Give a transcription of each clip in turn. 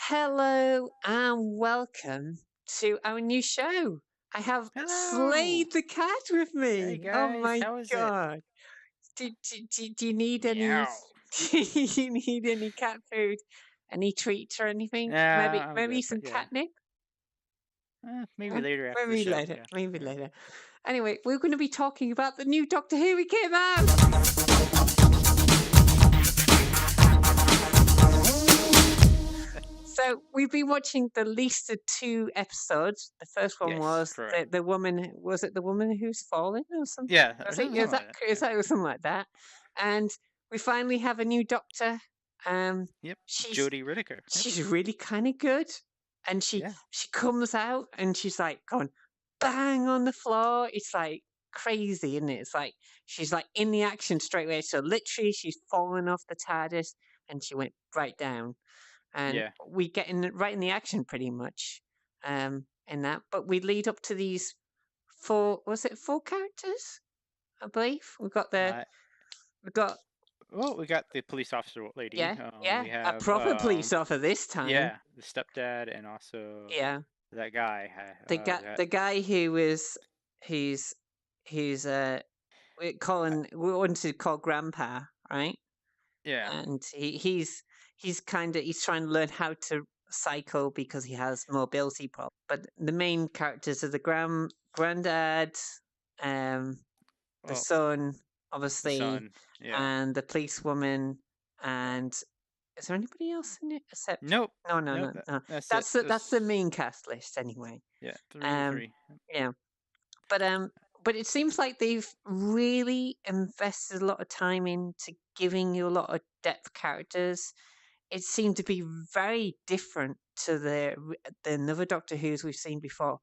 Hello and welcome to our new show. I have Hello. Slade the cat with Hey me. Oh guys, my how is it? god. Do you need any Meow. do you need any cat food? Any treats or anything? Maybe I'm maybe good, but some yeah. catnip? Maybe Huh? later after the Maybe show. later. Yeah. Maybe Yeah. later. Anyway, we're going to be talking about the new Doctor Who we came out. So we've been watching the least of two episodes. The first one Yes, was correct. the woman. Was it the woman who's fallen or something? Yeah, Was it? something like that. Is Yeah. that something like that? And we finally have a new doctor. Um, Yep. she's Jodie Whittaker. Yep. she's really kind of good, and Yeah. she comes out and she's like going bang on the floor. It's like crazy, isn't it? It's like she's like in the action straight away. So literally, she's fallen off the TARDIS and she went right down and Yeah. we get right in the action pretty much in that. But we lead up to these four characters? I believe Uh, we got we got the police officer lady. yeah We a have proper police officer this time. yeah, the stepdad and also Yeah, that guy. That the guy who was he's he's we wanted to call Grandpa, right? yeah. And he's kind of he's trying to learn how to cycle because he has mobility problems. But the main characters are the granddad, the Well, son, the obviously, son. Yeah. and the policewoman. And is there anybody else in it except? Nope. No, no, Nope. no, no. That's it. That's the main cast list anyway. Yeah. Three. Um, Three. yeah, but but it seems like they've really invested a lot of time into giving you a lot of depth characters. It seemed to be very different to the another Doctor Who's we've seen before,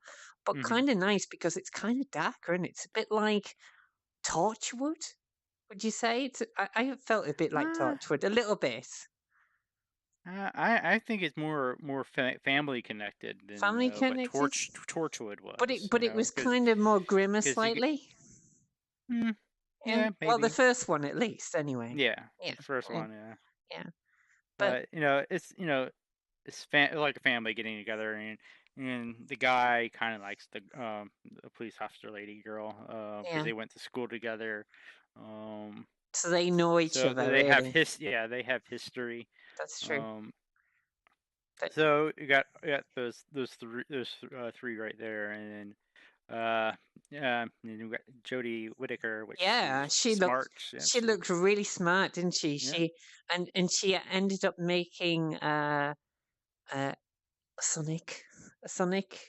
but Mm-hmm. kind of nice because it's kind of darker and it's a bit like Torchwood. Would you say I felt a bit like Uh, Torchwood, a little bit I think it's more family connected than family what connected, Torchwood but was, it was because kind of more grimmer you get slightly. mm, Yeah, yeah, well, the maybe, first one at least, anyway. yeah, Yeah, the first yeah, one, yeah, yeah. But but it's like a family getting together, and the guy kind of likes the police officer lady girl, because yeah, they went to school together, um so they know each so other they have really. they have history. That's true. um But So you got those three right there, and then and then you got Jodie Whittaker, which yeah, she's smart. Yeah, she looked really smart, didn't she? yeah, And she ended up making a Sonic a Sonic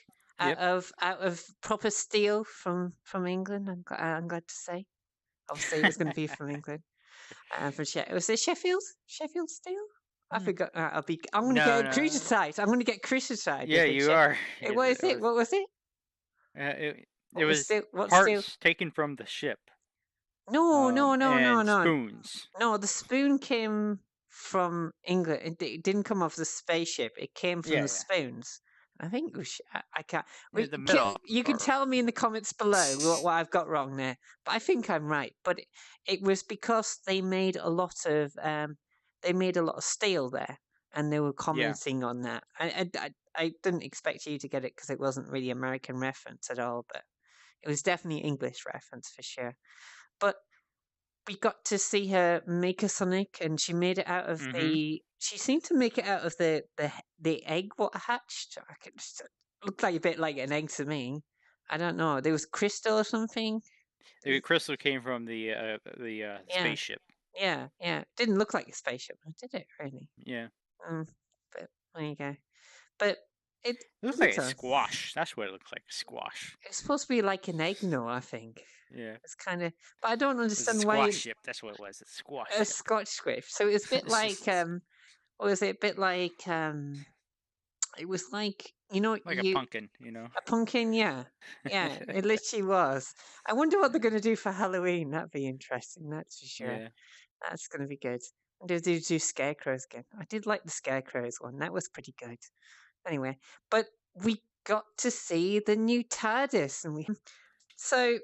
yep. out of proper steel from England. I'm glad to say. Obviously, it was going to be from England. Was it Sheffield steel? I Hmm. forgot. I'm going to No, get no. crucified. I'm going to get crucified Yeah, if it's you Sheffield. are. What is It it? was. What was it? It was What steel? parts taken from the ship, No, no, no, no, and no. spoons. No, the spoon came from England. It didn't come off the spaceship. It came from Yeah, the yeah. spoons. I think it was, I can't. Yeah, the middle. You can tell me in the comments below what I've got wrong there, but I think I'm right. But it was because they made a lot of steel there, and they were Yeah. commenting on that. I didn't expect you to get it because it wasn't really American reference at all, but it was definitely English reference for sure. But we got to see her make a Sonic, and she made it out of Mm-hmm. the. She seemed to make it out of the egg what hatched. Looked like a bit like an egg to me. I don't know. There was crystal or something. The crystal came from the Yeah, spaceship. yeah. Didn't look like a spaceship, did it? Really? Yeah. Mm, but there you go. But it It looks like looks a like squash. That's what it looks like. A squash. it's supposed to be like an egg, no? I think Yeah. it's kind of. But I don't It was a understand squash why ship. That's what it was. A squash a ship. Scotch script. So it's a bit like Or was it a bit like it was like Like a pumpkin. a pumpkin, yeah. Yeah, it literally was. I wonder what they're gonna do for Halloween. That'd be interesting, that's for sure. Yeah. That's gonna be good. And do scarecrows again. I did like the scarecrows one. That was pretty good. Anyway, but we got to see the new TARDIS and we so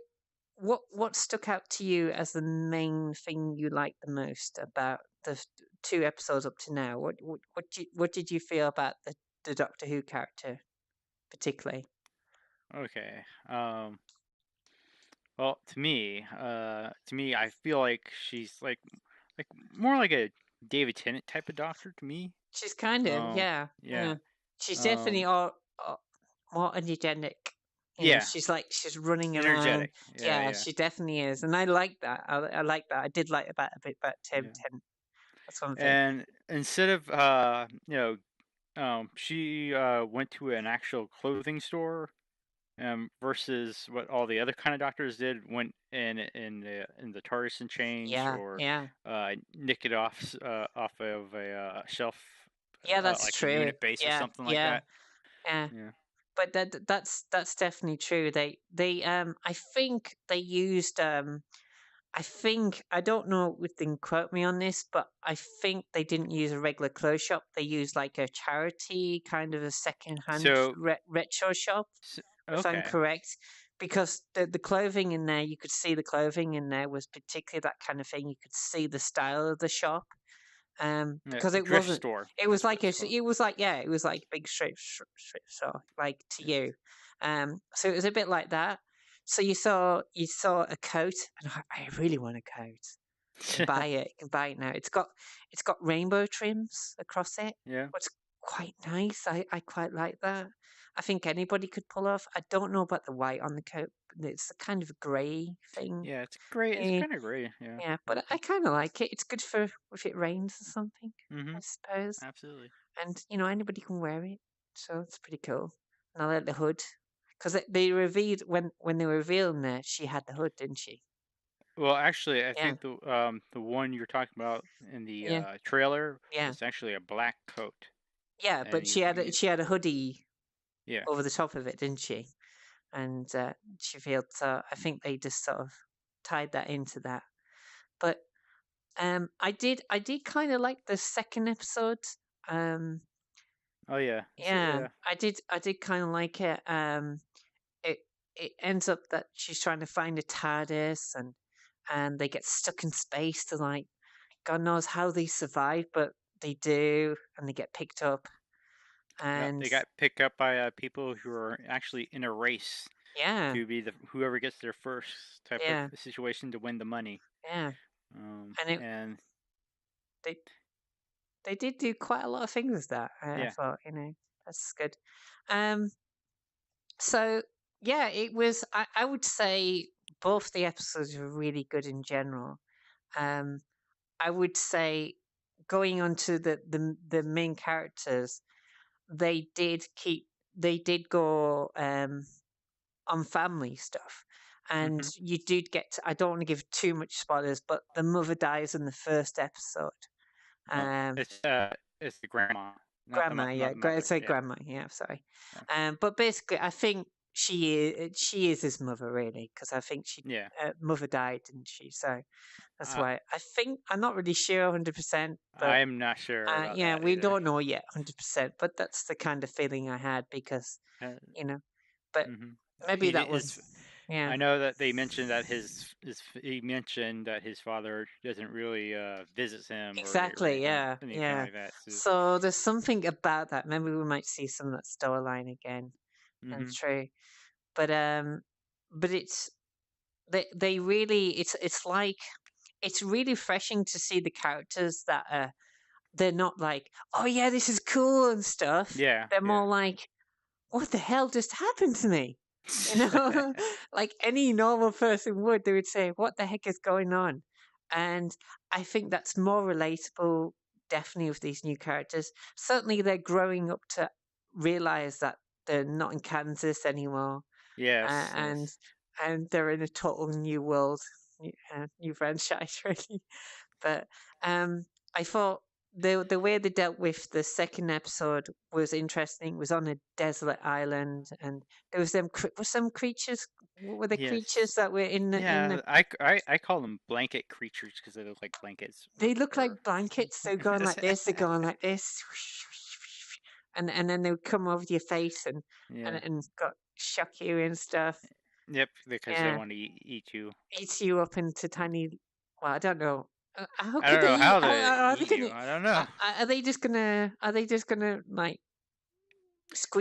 what stuck out to you as the main thing you liked the most about the 2 episodes up to now, what did you feel about the Doctor Who character particularly? Okay. Well, to me, I feel like she's like more like a David Tennant type of doctor to me. She's kind of, yeah, Yeah. yeah. She's definitely Um, all more energetic. yeah. She's like she's running around. Energetic. Yeah, Yeah, yeah, she definitely is, and I like that. I like that. I did like that a bit about Tim yeah. Tennant. That's one thing. And instead of she went to an actual clothing store versus what all the other kind of doctors did, went in the TARDIS and change, Yeah, or yeah, nick it off of a shelf, yeah. That's like a true. unit base or Yeah, something like yeah, that. yeah. Yeah. But that's definitely true. They I think they used I think I don't know if they can quote me on this, but I think they didn't use a regular clothes shop. They used like a charity kind of a second-hand So, retro shop, s if I'm okay. correct. Because the clothing in there, you could see the clothing in there was particularly that kind of thing. You could see the style of the shop, Yeah, because it thrift wasn't. store. It was That's what like it's called. it was like, yeah, it was like a big strip store, like to Yeah. you. So it was a bit like that. So you saw a coat, and I really want a coat. You can buy it. You can buy it now. It's got rainbow trims across it. Yeah. What's quite nice. I quite like that. I think anybody could pull off. I don't know about the white on the coat. But it's a kind of a grey thing. Yeah, it's great. It's Eh, kind of great. Yeah. yeah, but I Okay. kind of like it. It's good for if it rains or something, I Mhm. suppose. Absolutely. And anybody can wear it, so it's pretty cool. And I like the hood because they revealed when they were revealing there, she had the hood, didn't she? Well, actually, I Yeah, think the one you're talking about in the yeah, trailer yeah, is actually a black coat, yeah. and But you she had a hoodie yeah. over the top of it, didn't she? And she feels so. I think they just sort of tied that into that. But I did kind of like the second episode. Um, Oh yeah. yeah, Yeah. I did kind of like it. It it ends up that she's trying to find a TARDIS, and they get stuck in space to like God knows how they survive, but they do, and they get picked up. Yep. And They got picked up by people who are actually in a race yeah, to be the whoever gets their first type of yeah, situation to win the money. yeah, and And they they did do quite a lot of things with that. I yeah. thought, that's good. Um, so yeah, it was. I would say both the episodes were really good in general. Um, I would say going on to the main characters, they did keep they did go on family stuff. And Mhm. you did get I don't want to give too much spoilers, but the mother dies in the first episode. Oh, Um it's the grandma, Grandma, yeah, not the mother. say Yeah. grandma, yeah, sorry. Yeah. But basically I think she is his mother really, because I think she Yeah. mother died, didn't she? So that's Uh, why I think I'm not really sure 100%, I but am not sure about yeah, that we either. don't know yet 100%, but that's the kind of feeling I had because, Uh, you know, but mhm. maybe He that did, was, his yeah, I know that they mentioned that he mentioned that his father doesn't really visit him exactly, or yeah, anything yeah. like that. So, So there's something about that. Maybe we might see some of that storyline again. And hmm true, but but they really it's like it's really refreshing to see the characters that are they're not like, oh yeah, this is cool and stuff. yeah, They're yeah. more like, what the hell just happened to me? You know, like any normal person would, they would say, what the heck is going on? And I think that's more relatable, definitely, with these new characters. Certainly, they're growing up to realize that they're not in Kansas anymore, Yes, and yes. they're in a total new world, new franchise, really. But I thought the way they dealt with the second episode was interesting. It was on a desolate island, and there was were some creatures. What were the creatures Yes. that were in the? Yeah, I call them blanket creatures because they look like blankets. They look Or like blankets. They're going like this. They're going like this, and then they would come over your face yeah. and got shock you and stuff. Yep, because they Yeah, want to eat you. eats you up into tiny. Well, I don't know. How I could don't know they? how to Are they eat you. gonna? I don't know. Are they just gonna? Are they just gonna like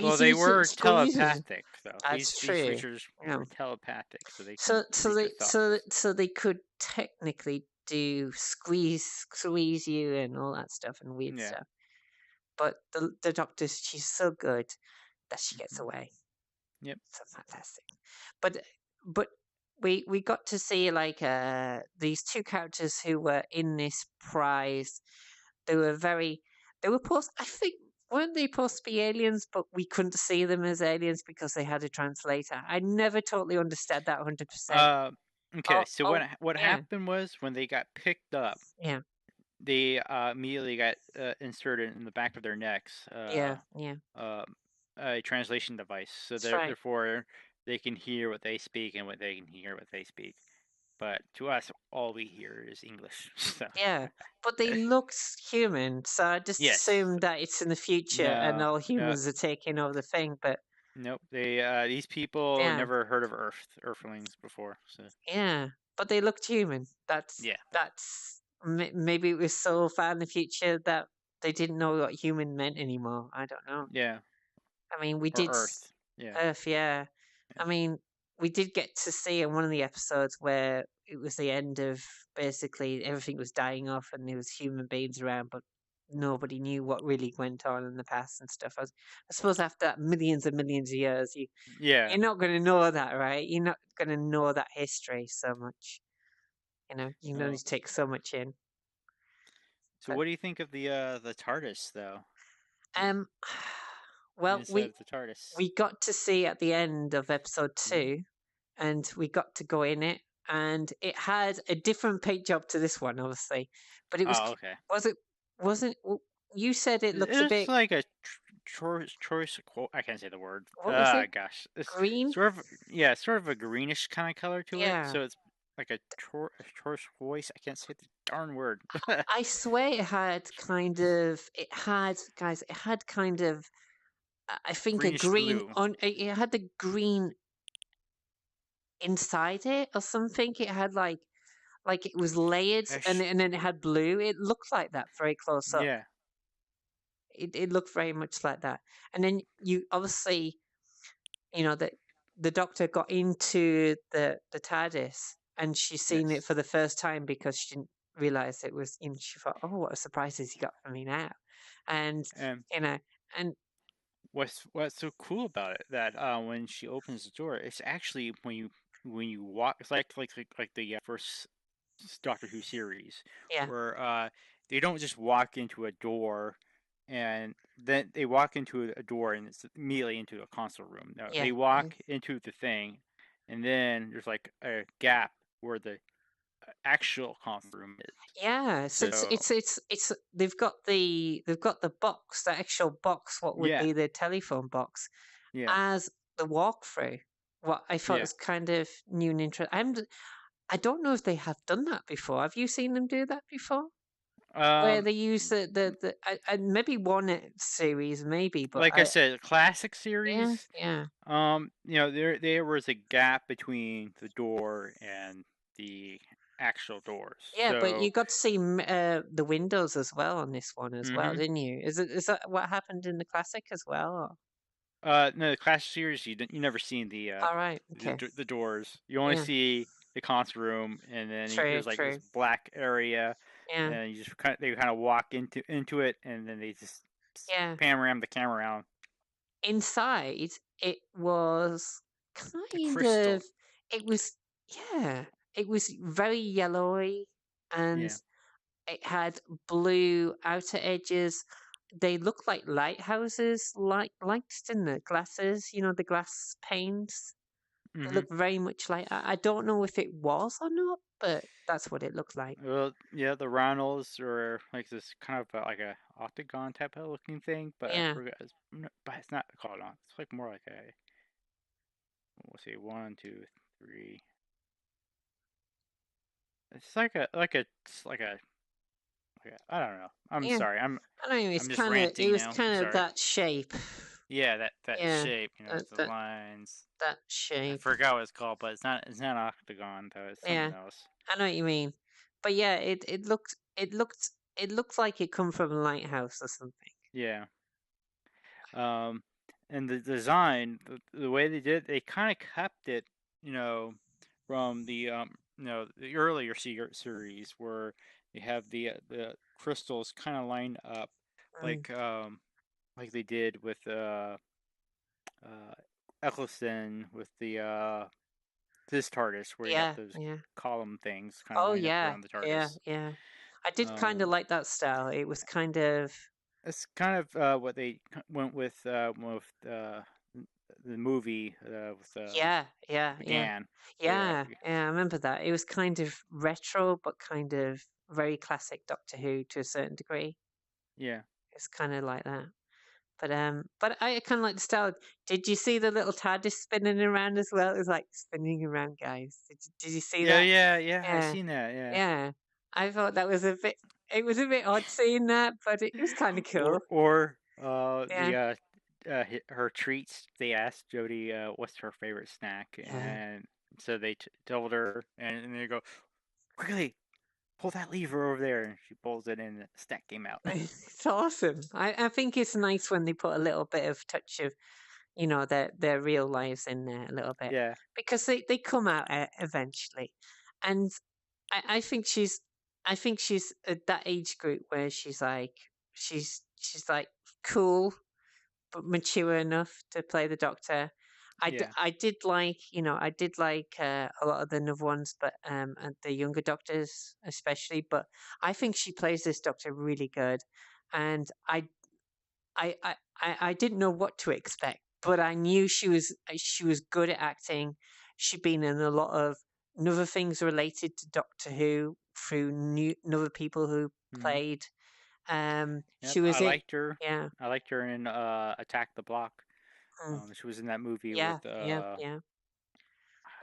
Well, squeeze they you? were Squeeze you? telepathic though. That's These true. creatures Yeah. were telepathic, so they can So read your they thoughts. so they could technically do squeeze you and all that stuff and weird Yeah. stuff. But the doctor, she's so good that she gets Hmm. away. Yep. So fantastic. But but we got to see like these two characters who were in this prize. They were very they were supposed, I think, weren't they supposed to be aliens, but we couldn't see them as aliens because they had a translator. I never totally understood that 100%. Uh, okay. Oh, So oh, what yeah, happened was when they got picked up, yeah, they immediately got inserted in the back of their necks. yeah, yeah. Uh, a translation device, so That's right. therefore they can hear what they speak and what they can hear what they speak. But to us, all we hear is English. So Yeah, but they looked human, so I just yes, assumed that it's in the future and no, all no, humans are taking over the thing. But nope. They these people yeah, never heard of Earthlings before. So yeah, but they looked human. yeah, Maybe it was so far in the future that they didn't know what human meant anymore. I don't know. yeah, I mean, we or did Earth. Yeah, Earth, yeah. yeah, I mean, we did get to see in one of the episodes where it was the end of basically everything was dying off and there was human beings around, but nobody knew what really went on in the past and stuff. I suppose after that millions and millions of years, yeah. you're not going to know that, right? You're not going to know that history so much. You can only Well, take so much in. so But what do you think of the TARDIS though? um, The well, inside of the TARDIS. we got to see at the end of episode Mm. 2, and we got to go in it, and it had a different paint job to this one, obviously, but it was Oh, okay. was it wasn't you said it looked a It's bit, like a choice. I can't say the word. what was it, Gosh, it's green? sort of yeah, sort of a greenish kind of color to it. Yeah, So it's like a turquoise. I can't say the darn word. I swear it had, guys, it had kind of, I think, a Greenish green blue. on it had the green inside it or something. It had like it was layered, and Ish. then it had blue. It looked like that very close up. Yeah. It looked very much like that. And then you obviously, that the doctor got into the TARDIS, and she's seen it Yes. for the first time because she didn't realize it was. She thought, "Oh, what a surprise has he got for me now?" And And you know, and what's so cool about it that when she opens the door, it's actually when you walk. It's like the first Doctor Who series yeah, where they don't just walk into a door and then they walk into a door and it's immediately into a console room. No, yeah, they walk into the thing and then there's like a gap where the actual console room is. yeah. So So it's they've got the box, the actual box, what would yeah, be the telephone box, yeah, as the walkthrough. What I thought yeah. was kind of new and interesting. I don't know if they have done that before. Have you seen them do that before? Where Um, they use maybe one series, maybe, but like I said, classic yeah, series. yeah, There was a gap between the door and the actual doors. yeah. But So you got to see the windows as well on this one as well, hmm. didn't you? Is that what happened in the classic as well? Or? No, the classic series you never seen All right, okay, the doors. You only yeah, see the console room, and then true, there's like this true, black area, yeah, and they kind of walk into it, and then they just yeah. panorama the camera around Inside, it was the kind of, crystal. it was, yeah, it was very yellowy, and Yeah. it had blue outer edges. They looked like lighthouses, like in the glasses, the glass panes. They Hmm. look very much like that. I don't know if it was or not, but that's what it looked like. Well, yeah, the Ronalds are like this kind of like a octagon type of looking thing, but I Yeah. forgot. But it's not called on. It's like more like a, we'll see, one, two, three. It's like a. I don't know. I'm Yeah. sorry. I don't know, I'm just ranting it was now. I'm kind of sorry. that shape. Yeah, that Yeah. shape. That With the that lines. that I shape. forgot what it's called, but it's not octagon though. It's something Yeah. else. I know what you mean. but yeah, it looked like it come from a lighthouse or something. Yeah. Um, and the design, the way they did, they kind of kept it, you know, from the earlier series where you have the crystals kind of lined up Mm, like like they did with Eccleston with the this TARDIS where you got yeah, those yeah. column things kind of Oh lined up yeah, around the yeah, TARDIS. yeah. I did kind of Um, like that style. It was kind of That's kind of what they went with the movie with yeah, yeah, yeah, began. Where yeah, yeah. I remember that. It was kind of retro, but kind of very classic Doctor Who to a certain degree. yeah, It's kind of like that. But I kind of like the style. Did you see the little TARDIS spinning around as well? It was like spinning around, guys. Did you see yeah, that? yeah, yeah. I Yeah, seen that. Yeah, yeah. I thought that was a bit. It was a bit odd seeing that, but it was kind of cool. or Yeah, her treats. They asked Jodie what's her favorite snack, yeah. and so they told her, and they go quickly pull that lever over there, and she pulls it, and the snack came out. It's awesome. I think it's nice when they put a little bit of touch of their real lives in there a little bit Yeah. because they come out eventually, and I think she's at that age group where she's like cool but mature enough to play the Doctor. Yeah. I did like a lot of the other ones, but and the younger Doctors especially. But I think she plays this Doctor really good, and I didn't know what to expect, but I knew she was good at acting. She'd been in a lot of other things related to Doctor Who through other people who Hmm. played. Yep. She I was it. liked her. Yeah. I liked her in Attack the Block. Mm, She was in that movie yeah. with Yeah. Yeah.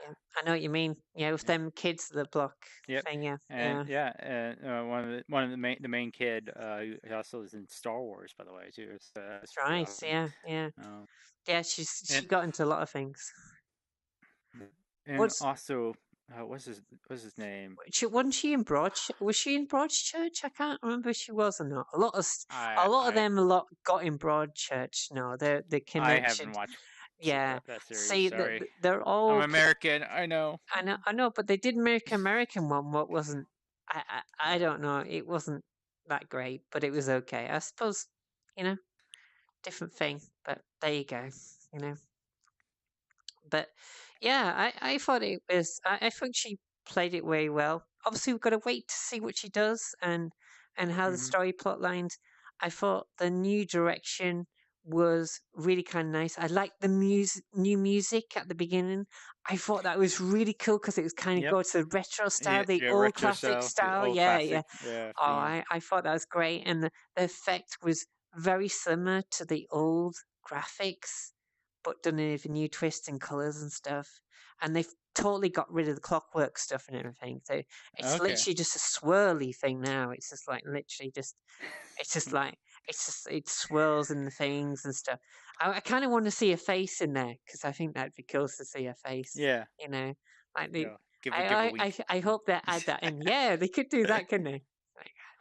Yeah. I know what you mean. Yeah, with yeah, them kids at the block yep, thing. Yeah. and Yeah. yeah, and one of the main kid he also is in Star Wars by the way too. So that's That's pretty right. awesome. Yeah. Yeah. Um, Yeah. She and got into a lot of things. and What's also what's his name? Wasn't she in Was she in Broadchurch? I can't remember if she was or not. I A lot of I them, got in Broadchurch. No, the I connection. haven't watched Yeah, that series. see, Sorry, they're I'm all. American. I know. I know, but they did make American one. What wasn't? I don't know. It wasn't that great, but it was okay. I suppose, you know, different thing. But there you go. You know. But yeah, I thought it was. I think she played it very well. Obviously, we've got to wait to see what she does and how the Hmm. story plot lines. I thought the new direction was really kind of nice. I liked the new music at the beginning. I thought that was really cool because it was kind of Yep. go to the retro style, Yeah, the yeah, old retro classic style, the style. old Yeah, yeah. classic Oh, theme. I thought that was great, and the effect was very similar to the old graphics but done it with a new twist and colours and stuff. And they've totally got rid of the clockwork stuff and everything. So it's Okay. literally just a swirly thing now. It's just like literally just it's just like it swirls in the things and stuff. I kind of want to see a face in there because I think that'd be cool to see a face. Yeah. You know, like the Yeah. Give a I wink. I hope they add that in. Yeah, they could do that, couldn't they?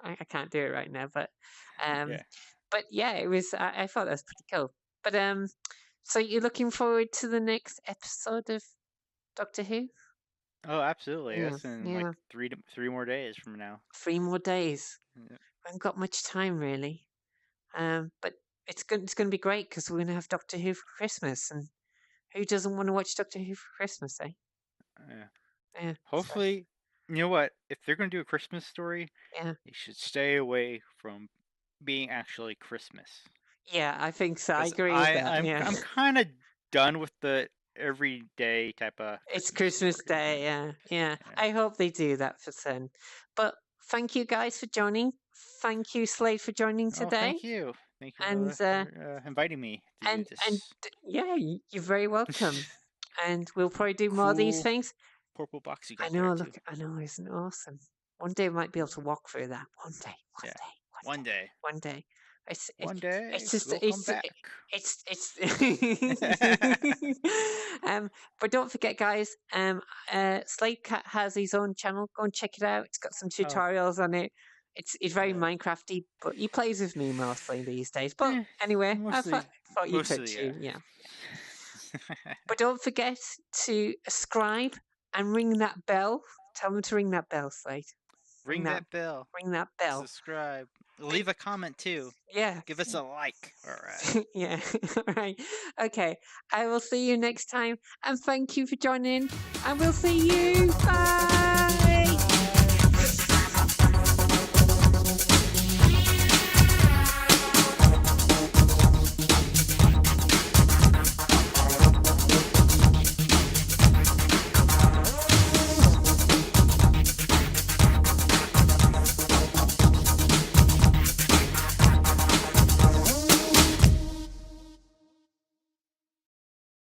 Like, I can't do it right now, um, Yeah. but yeah, it was. I thought that was pretty cool. But so you're looking forward to the next episode of Doctor Who? Oh, absolutely. Yeah, That's in like yeah. 3 more days from now. 3 more days. Yeah. I haven't got much time really. But it's going to be great because we're going to have Doctor Who for Christmas, and who doesn't want to watch Doctor Who for Christmas, eh? Yeah. Yeah, so Hopefully, you know what? If they're gonna do a Christmas story, yeah, they should stay away from being actually Christmas. yeah. I think so. I Because agree with I that. I'm Yeah, I'm kind of done with the everyday type of it's Christmas Christmas stories. Day. Yeah, yeah. Yeah. I hope they do that for Sen. But thank you guys for joining. Thank you, Slade, for joining Oh, today. thank you. Thank you And for inviting me to do and this yeah, you're very welcome. And we'll probably do more of these cool things. purple box you I got there know. too. Look, I know. Isn't it awesome? One day we might be able to walk through that. One day. One Yeah. day. One One day. day. One day. One day it's just we'll come back. it's but don't forget, guys, SladeDaCat has his own channel. Go and check it out. It's got some Oh, tutorials on it. It's very yeah. Minecrafty, but he plays with me mostly these days. But anyway, I Mostly, thought you could yeah. too. Yeah. But don't forget to subscribe and ring that bell. Tell them to ring that bell, Slade. Ring that bell. Ring that bell. Subscribe. Leave a comment too. Yeah. Give us a like. All right. Yeah. All right. Okay. I will see you next time. And thank you for joining. And we'll see you. Bye.